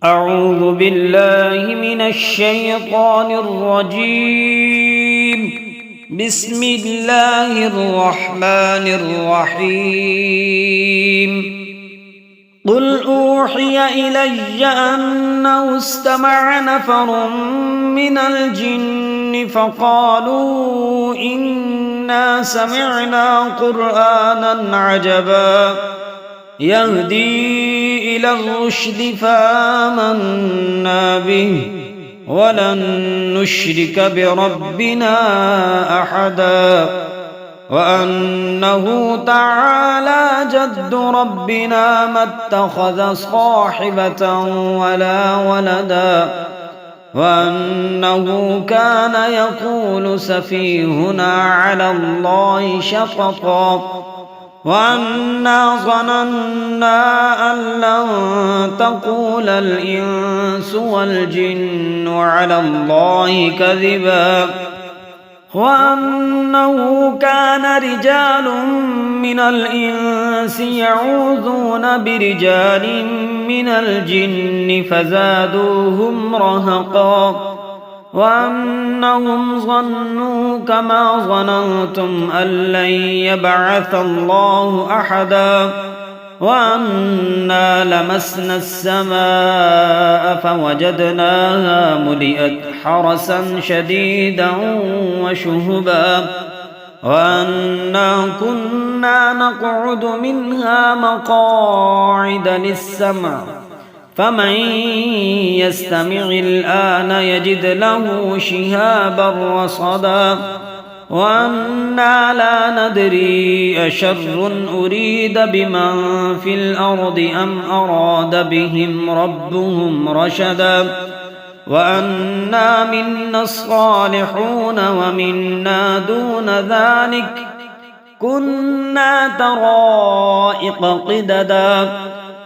أعوذ بالله من الشيطان الرجيم. بسم الله الرحمن الرحيم. قل أوحي إلي أنه استمع نفر من الجن فقالوا إنا سمعنا قرآنا عجبا يهدي إلى الرشد فآمنا به ولن نشرك بربنا أحدا وأنه تعالى جد ربنا ما اتخذ صاحبة ولا ولدا وأنه كان يقول سفيهنا على الله شططا وأنا ظننا أن لن تقول الإنس والجن على الله كذبا وأنه كان رجال من الإنس يعوذون برجال من الجن فزادوهم رهقا وأنهم ظنوا كما ظننتم أن لن يبعث الله أحدا وأنا لمسنا السماء فوجدناها ملئت حرسا شديدا وشهبا وأنا كنا نقعد منها مقاعد للسمع فمن يستمع الآن يجد له شهابا رصدا وأنا لا ندري أشر أريد بمن في الأرض أم أراد بهم ربهم رشدا وأنا منا الصالحون ومنا دون ذلك كنا طرائق قددا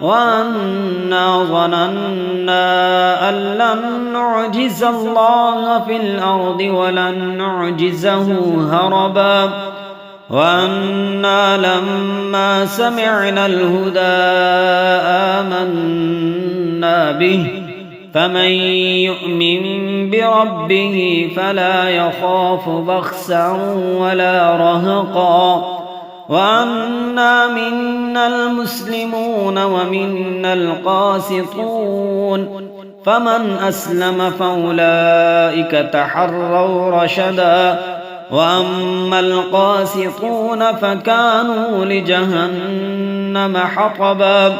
وأنا ظننا أن لن نعجز الله في الأرض ولن نعجزه هربا وأنا لما سمعنا الهدى آمنا به فمن يؤمن بربه فلا يخاف بخسا ولا رهقا وأنا منا المسلمون ومنا القاسطون فمن أسلم فأولئك تحروا رشدا وأما القاسطون فكانوا لجهنم حطبا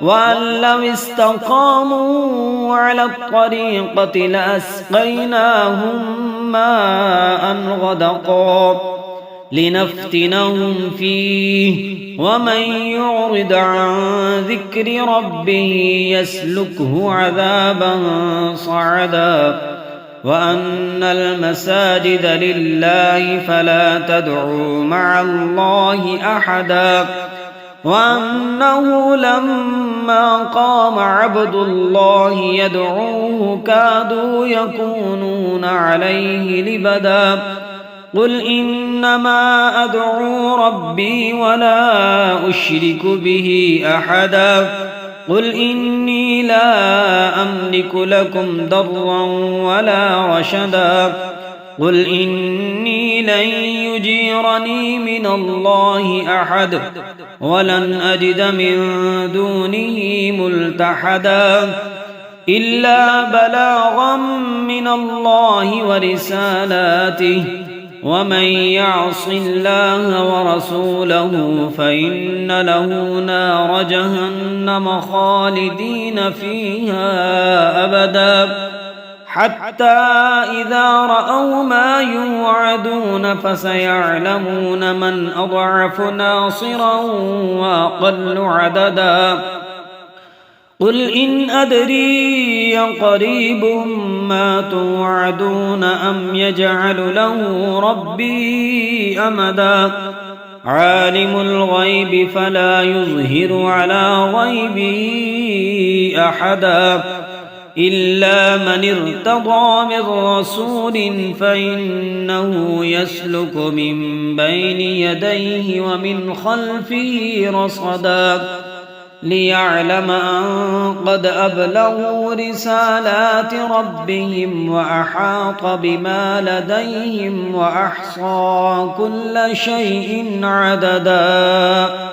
وأن لو استقاموا على الطريقة لأسقيناهم ماء غدقا لنفتنهم فيه ومن يعرض عن ذكر ربه يسلكه عذابا صعدا وأن المساجد لله فلا تدعوا مع الله أحدا وأنه لما قام عبد الله يدعوه كادوا يكونون عليه لبدا قل إنما أدعو ربي ولا أشرك به أحدا قل إني لا أملك لكم ضرا ولا رشدا قل إني لن يجيرني من الله أحد ولن أجد من دونه ملتحدا إلا بلاغا من الله ورسالاته ومن يعص الله ورسوله فإن له نار جهنم خالدين فيها أبدا حتى إذا رأوا ما يوعدون فسيعلمون من أضعف ناصرا وأقل عددا قل إن أدري قريب ما توعدون أم يجعل له ربي أمدا عالم الغيب فلا يظهر على غيبه أحدا إلا من ارتضى من رسول فإنه يسلك من بين يديه ومن خلفه رصدا ليعلم أن قد أبلغوا رسالات ربهم وأحاط بما لديهم وأحصى كل شيء عددا